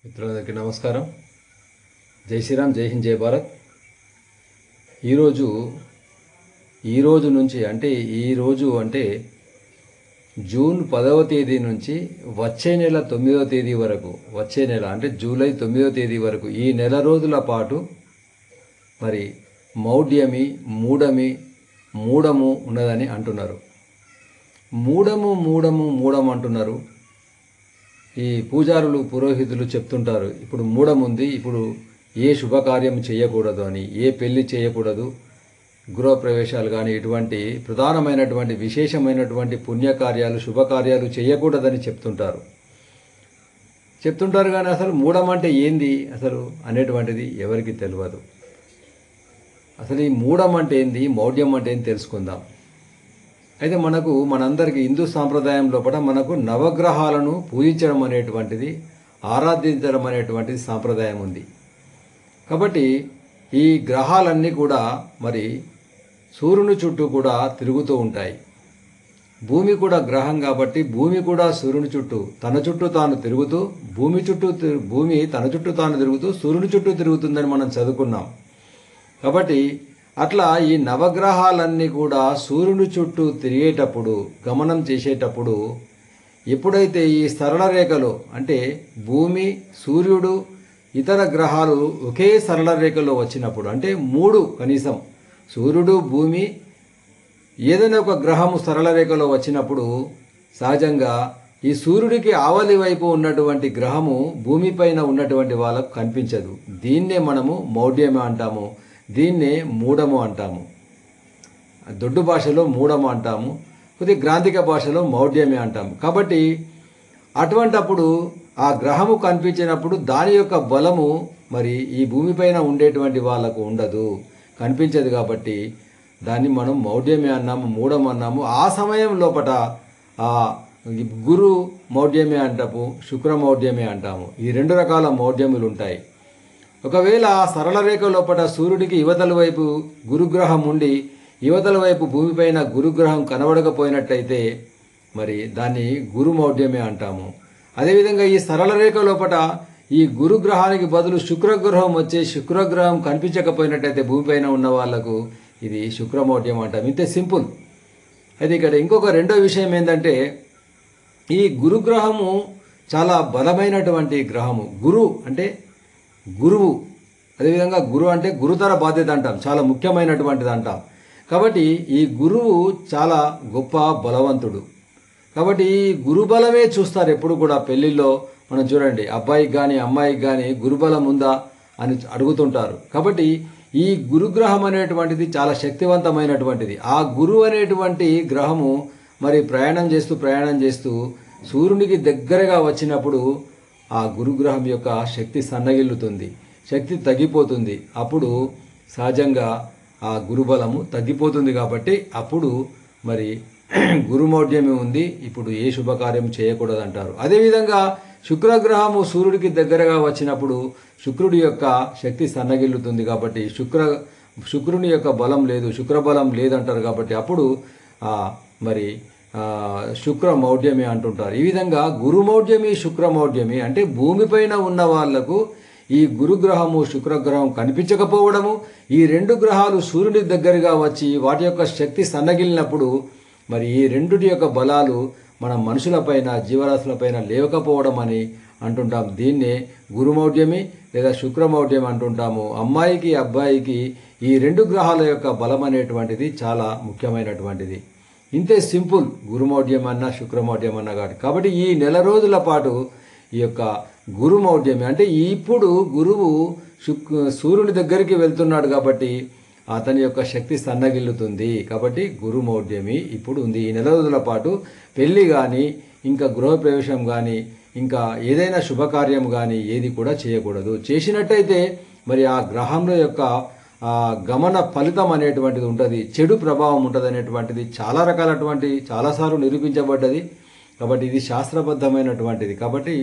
మిత్రులందరికీ నమస్కారం. జై శ్రీరామ్, జై హింద్, జై భారత్. ఈరోజు నుంచి అంటే జూన్ 10వ తేదీ నుంచి వచ్చే నెల 9వ తేదీ వరకు, వచ్చే నెల అంటే జూలై 9వ తేదీ వరకు ఈ నెల రోజుల పాటు మరి మౌఢ్యమి, మూఢము ఉన్నదని అంటున్నారు. మూఢము అంటున్నారు. ఈ పూజారులు, పురోహితులు చెప్తుంటారు, ఇప్పుడు మూఢం ఉంది, ఇప్పుడు ఏ శుభకార్యం చేయకూడదు అని, ఏ పెళ్లి చేయకూడదు, గృహప్రవేశాలు కానీ ఇటువంటి ప్రధానమైనటువంటి విశేషమైనటువంటి పుణ్యకార్యాలు, శుభకార్యాలు చేయకూడదని చెప్తుంటారు కానీ అసలు మూఢం అంటే ఏంది అసలు అనేటువంటిది ఎవరికి తెలియదు. అసలు ఈ మూఢం అంటే ఏంది, మౌఢ్యం అంటే ఏంది తెలుసుకుందాం. అయితే మనందరికీ హిందూ సాంప్రదాయం లోపల మనకు నవగ్రహాలను పూజించడం అనేటువంటిది, ఆరాధించడం అనేటువంటిది సాంప్రదాయం ఉంది. కాబట్టి ఈ గ్రహాలన్నీ కూడా మరి సూర్యుని చుట్టూ కూడా తిరుగుతూ ఉంటాయి. భూమి కూడా గ్రహం కాబట్టి భూమి కూడా సూర్యుని చుట్టూ తన చుట్టూ తాను తిరుగుతూ, భూమి తన చుట్టూ తాను తిరుగుతూ సూర్యుని చుట్టూ తిరుగుతుందని మనం చదువుకున్నాం. కాబట్టి అట్లా ఈ నవగ్రహాలన్నీ కూడా సూర్యుని చుట్టూ తిరిగేటప్పుడు, గమనం చేసేటప్పుడు ఎప్పుడైతే ఈ సరళ రేఖలో అంటే భూమి, సూర్యుడు, ఇతర గ్రహాలు ఒకే సరళ రేఖలో వచ్చినప్పుడు, అంటే కనీసం సూర్యుడు, భూమి, ఏదైనా ఒక గ్రహము సరళ రేఖలో వచ్చినప్పుడు సహజంగా ఈ సూర్యుడికి ఆవలి వైపు ఉన్నటువంటి గ్రహము భూమిపైన ఉన్నటువంటి వాళ్ళకు కనిపించదు. దీన్నే మనము మౌఢ్యము అంటాము, దీన్నే మూఢము అంటాము. దొడ్డు భాషలో మూఢము అంటాము, కొద్దిగా గ్రాంధిక భాషలో మౌఢ్యమే అంటాము. కాబట్టి అటువంటప్పుడు ఆ గ్రహము కనిపించినప్పుడు దాని యొక్క బలము మరి ఈ భూమిపైన ఉండేటువంటి వాళ్ళకు ఉండదు, కనిపించదు. కాబట్టి దాన్ని మనం మౌఢ్యమే అన్నాము, మూఢం అన్నాము. ఆ సమయం లోపల ఆ గురు మౌఢ్యమే అంటాము, శుక్ర మౌఢ్యమే అంటాము. ఈ రెండు రకాల మౌఢ్యములు ఉంటాయి. ఒకవేళ ఆ సరళ రేఖ లోపల సూర్యుడికి యువతల వైపు గురుగ్రహం ఉండి యువతల వైపు భూమిపైన గురుగ్రహం కనబడకపోయినట్లయితే మరి దాన్ని గురు మౌఢ్యమే అంటాము. అదేవిధంగా ఈ సరళ రేఖ లోపల ఈ గురుగ్రహానికి బదులు శుక్రగ్రహం వచ్చి శుక్రగ్రహం కనిపించకపోయినట్టయితే భూమిపైన ఉన్న వాళ్లకు ఇది శుక్రమౌఢ్యం అంటాం. ఇంతే సింపుల్. అయితే ఇక్కడ ఇంకొక రెండో విషయం ఏంటంటే, ఈ గురుగ్రహము చాలా బలమైనటువంటి గ్రహము. గురు అంటే గురువు, అదేవిధంగా గురు అంటే గురుతర బాధ్యత అంటాం, చాలా ముఖ్యమైనటువంటిది అంటాం. కాబట్టి ఈ గురువు చాలా గొప్ప బలవంతుడు. కాబట్టి ఈ గురుబలమే చూస్తారు ఎప్పుడు కూడా. పెళ్లిల్లో మనం చూడండి, అబ్బాయికి కానీ అమ్మాయికి కానీ గురుబలం ఉందా అని అడుగుతుంటారు. కాబట్టి ఈ గురుగ్రహం అనేటువంటిది చాలా శక్తివంతమైనటువంటిది. ఆ గురువు అనేటువంటి గ్రహము మరి ప్రయాణం చేస్తూ సూర్యునికి దగ్గరగా వచ్చినప్పుడు ఆ గురుగ్రహం యొక్క శక్తి సన్నగిల్లుతుంది, శక్తి తగ్గిపోతుంది. అప్పుడు సహజంగా ఆ గురుబలము తగ్గిపోతుంది. కాబట్టి అప్పుడు మరి గురుమౌఢ్యమే ఉంది, ఇప్పుడు ఏ శుభకార్యం చేయకూడదు అంటారు. అదేవిధంగా శుక్రగ్రహము సూర్యుడికి దగ్గరగా వచ్చినప్పుడు శుక్రుడి యొక్క శక్తి సన్నగిల్లుతుంది. కాబట్టి శుక్రుని యొక్క బలం లేదు, శుక్రబలం లేదంటారు. కాబట్టి అప్పుడు మరి శుక్ర మౌఢ్యమి అంటుంటారు. ఈ విధంగా గురుమౌఢ్యమి, శుక్రమౌఢ్యమి అంటే భూమిపైన ఉన్న వాళ్లకు ఈ గురుగ్రహము, శుక్రగ్రహం కనిపించకపోవడము, ఈ రెండు గ్రహాలు సూర్యుడి దగ్గరగా వచ్చి వాటి యొక్క శక్తి సన్నగిలినప్పుడు మరి ఈ రెండుటి యొక్క బలాలు మన మనుషులపైన, జీవరాశులపైన లేవకపోవడం అని అంటుంటాం. దీన్నే గురుమౌఢ్యమి లేదా శుక్రమౌఢ్యం అంటుంటాము. అమ్మాయికి, అబ్బాయికి ఈ రెండు గ్రహాల యొక్క బలం అనేటువంటిది చాలా ముఖ్యమైనటువంటిది. ఇంతే సింపుల్, గురుమౌఢ్యం అన్నా శుక్రమౌఢ్యం అన్నా కాబట్టి ఈ నెల రోజుల పాటు ఈ యొక్క గురుమౌఢ్యమి అంటే ఇప్పుడు గురువు సూర్యుని దగ్గరికి వెళ్తున్నాడు కాబట్టి అతని యొక్క శక్తి సన్నగిల్లుతుంది. కాబట్టి గురుమౌఢ్యమి ఇప్పుడు ఉంది. ఈ నెల రోజుల పాటు పెళ్లి కానీ, ఇంకా గృహప్రవేశం కానీ, ఇంకా ఏదైనా శుభకార్యం కానీ ఏది కూడా చేయకూడదు. చేసినట్టయితే మరి ఆ గ్రహంలో యొక్క గమన ఫలితం అనేటువంటిది ఉంటుంది, చెడు ప్రభావం ఉంటుంది అనేటువంటిది చాలాసార్లు నిరూపించబడ్డది. కాబట్టి ఇది శాస్త్రబద్ధమైనటువంటిది. కాబట్టి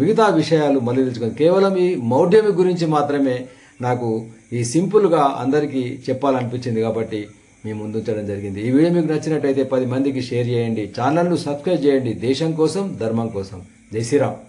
మిగతా విషయాలు మళ్ళీ తెలుసుకొని కేవలం ఈ మౌఢ్యమి గురించి మాత్రమే నాకు ఈ సింపుల్గా అందరికీ చెప్పాలనిపించింది. కాబట్టి మీ ముందుంచడం జరిగింది. ఈ వీడియో మీకు నచ్చినట్టయితే 10 మందికి షేర్ చేయండి, ఛానల్ను సబ్స్క్రైబ్ చేయండి. దేశం కోసం, ధర్మం కోసం. జై శ్రీరామ్.